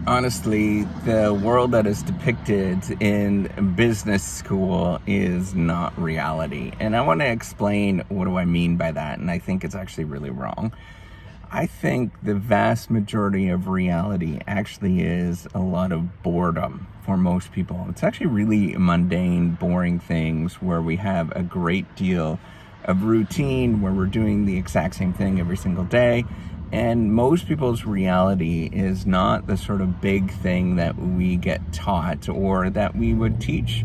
Honestly, the world that is depicted in business school is not reality. And I want to explain what do I mean by that. And I think it's actually really wrong. I think the vast majority of reality actually is a lot of boredom for most people. It's actually really mundane, boring things where we have a great deal of routine, where we're doing the exact same thing every single day. And most people's reality is not the sort of big thing that we get taught or that we would teach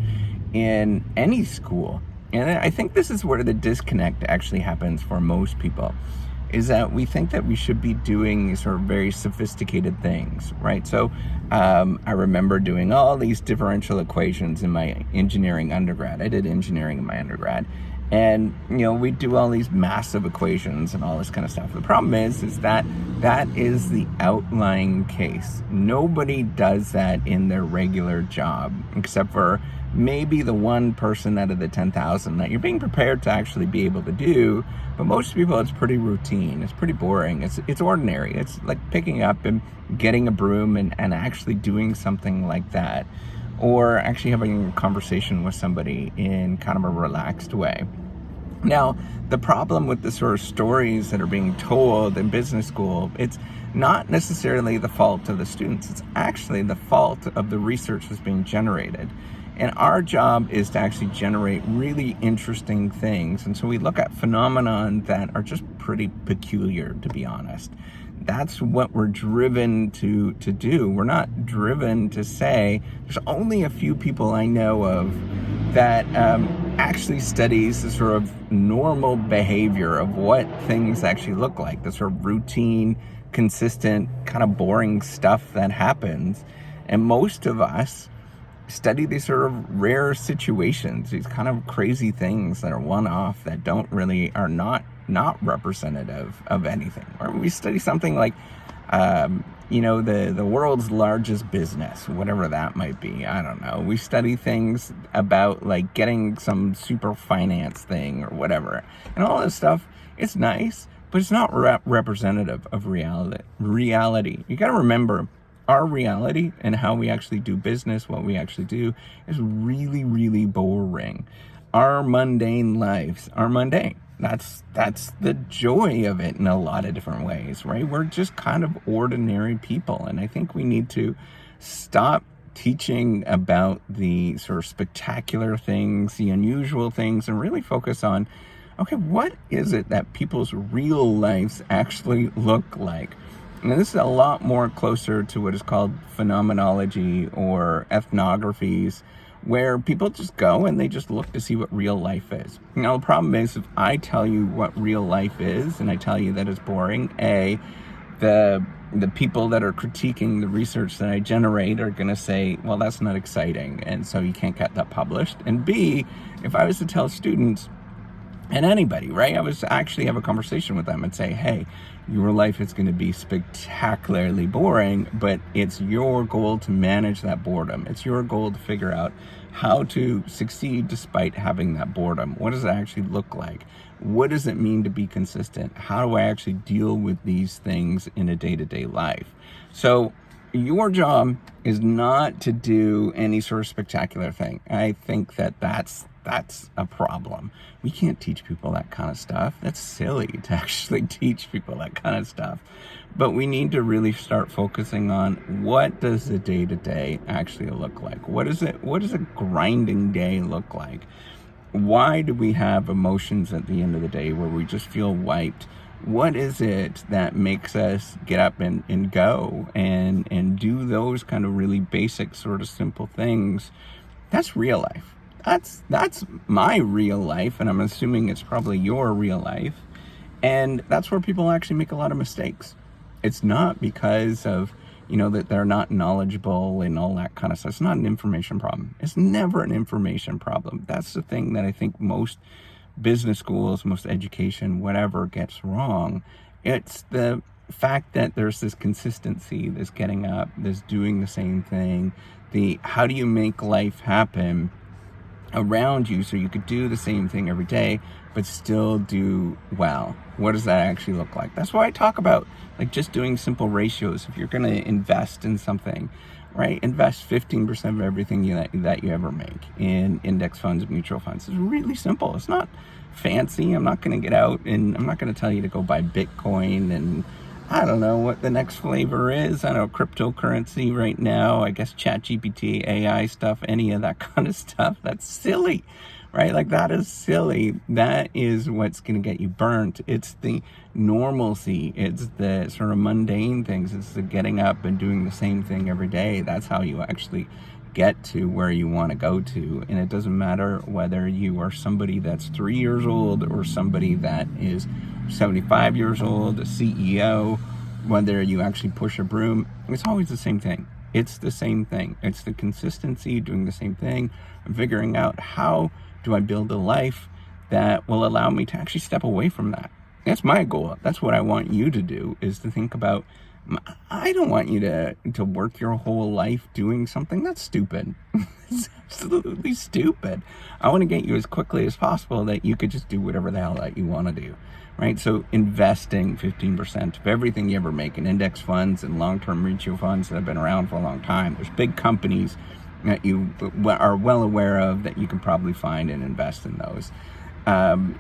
in any school. And I think this is where the disconnect actually happens for most people, is that we think that we should be doing sort of very sophisticated things, right? So I remember doing all these differential equations in my engineering undergrad. I did engineering in my undergrad. And, we do all these massive equations and all this kind of stuff. The problem is that is the outlying case. Nobody does that in their regular job, except for maybe the one person out of the 10,000 that you're being prepared to actually be able to do. But most people, it's pretty routine. It's pretty boring. It's ordinary. It's like picking up and getting a broom and actually doing something like that, or actually having a conversation with somebody in kind of a relaxed way. Now, the problem with the sort of stories that are being told in business school, it's not necessarily the fault of the students. It's actually the fault of the research that's being generated. And our job is to actually generate really interesting things. And so we look at phenomena that are just pretty peculiar, to be honest. That's what we're driven to do. We're not driven to say, there's only a few people I know of that actually studies the sort of normal behavior of what things actually look like, the sort of routine, consistent, kind of boring stuff that happens. And most of us study these sort of rare situations, these kind of crazy things that are one-off, that are not representative of anything. Or we study something like the world's largest business, whatever that might be. I don't know. We study things about like getting some super finance thing or whatever. And all this stuff, it's nice, but it's not representative of reality. You got to remember, our reality and how we actually do business, what we actually do, is really, really boring. Our mundane lives are mundane. That's the joy of it in a lot of different ways, right? We're just kind of ordinary people. And I think we need to stop teaching about the sort of spectacular things, the unusual things, and really focus on, okay, what is it that people's real lives actually look like? And this is a lot more closer to what is called phenomenology or ethnographies, where people just go and they just look to see what real life is. Now, the problem is, if I tell you what real life is and I tell you that it's boring, the people that are critiquing the research that I generate are going to say, well, that's not exciting, and so you can't get that published. And B, if I was to tell students, and anybody, right? I was actually have a conversation with them and say, hey, your life is going to be spectacularly boring, but it's your goal to manage that boredom. It's your goal to figure out how to succeed despite having that boredom. What does it actually look like? What does it mean to be consistent? How do I actually deal with these things in a day-to-day life? So your job is not to do any sort of spectacular thing. I think that's a problem. We can't teach people that kind of stuff. That's silly to actually teach people that kind of stuff. But we need to really start focusing on, what does the day-to-day actually look like? What does a grinding day look like? Why do we have emotions at the end of the day where we just feel wiped? What is it that makes us get up and go and do those kind of really basic, sort of simple things? That's real life. That's my real life, and I'm assuming it's probably your real life. And that's where people actually make a lot of mistakes. It's not because of, that they're not knowledgeable and all that kind of stuff. It's not an information problem. It's never an information problem. That's the thing that I think most business schools, most education, whatever, gets wrong. It's the fact that there's this consistency, this getting up, this doing the same thing, how do you make life happen around you so you could do the same thing every day but still do well. What does that actually look like? That's why I talk about like just doing simple ratios. If you're going to invest in something, right, invest 15% of everything that you ever make in index funds, mutual funds. It's really simple. It's not fancy. I'm not going to get out and I'm not going to tell you to go buy Bitcoin and I don't know what the next flavor is. I don't know, cryptocurrency right now. I guess ChatGPT, AI stuff, any of that kind of stuff. That's silly, right? Like that is silly. That is what's going to get you burnt. It's the normalcy. It's the sort of mundane things. It's the getting up and doing the same thing every day. That's how you actually get to where you want to go to. And it doesn't matter whether you are somebody that's 3 years old or somebody that is 75 years old, a CEO, whether you actually push a broom, it's always the same thing. It's the same thing. It's the consistency, doing the same thing, and figuring out how do I build a life that will allow me to actually step away from that. That's my goal. That's what I want you to do, is to think about, I don't want you to work your whole life doing something that's stupid. It's absolutely stupid. I want to get you as quickly as possible that you could just do whatever the hell that you want to do, right? So investing 15% of everything you ever make in index funds and long-term mutual funds that have been around for a long time. There's big companies that you are well aware of that you can probably find and invest in those.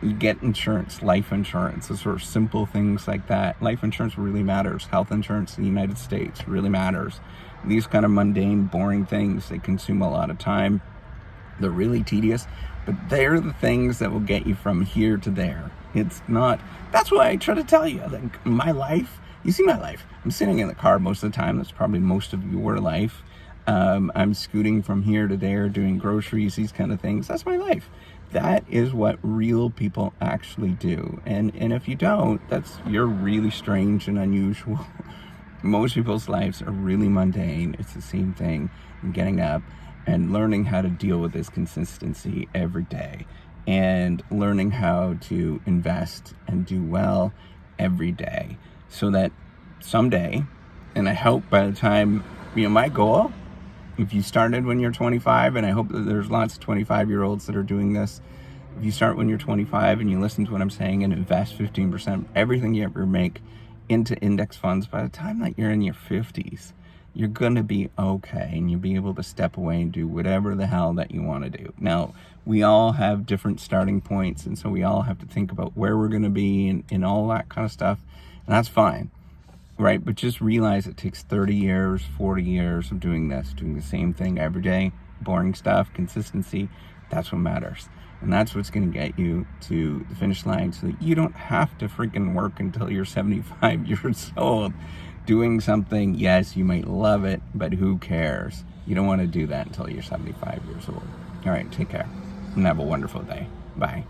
You get insurance, life insurance, the sort of simple things like that. Life insurance really matters. Health insurance in the United States really matters. These kind of mundane, boring things, they consume a lot of time. They're really tedious, but they're the things that will get you from here to there. It's not, that's why I try to tell you, like my life, you see my life. I'm sitting in the car most of the time. That's probably most of your life. I'm scooting from here to there, doing groceries, these kind of things. That's my life. That is what real people actually do. And if you don't, you're really strange and unusual. Most people's lives are really mundane. It's the same thing. Getting up and learning how to deal with this consistency every day and learning how to invest and do well every day so that someday, and I hope by the time, my goal, if you started when you're 25, and I hope that there's lots of 25-year-olds that are doing this, if you start when you're 25 and you listen to what I'm saying and invest 15% of everything you ever make into index funds, by the time that you're in your 50s, you're going to be okay and you'll be able to step away and do whatever the hell that you want to do. Now, we all have different starting points, and so we all have to think about where we're going to be and all that kind of stuff, and that's fine. Right? But just realize it takes 30 years, 40 years of doing this, doing the same thing every day, boring stuff, consistency. That's what matters. And that's what's going to get you to the finish line so that you don't have to freaking work until you're 75 years old doing something. Yes, you might love it, but who cares? You don't want to do that until you're 75 years old. All right, take care and have a wonderful day. Bye.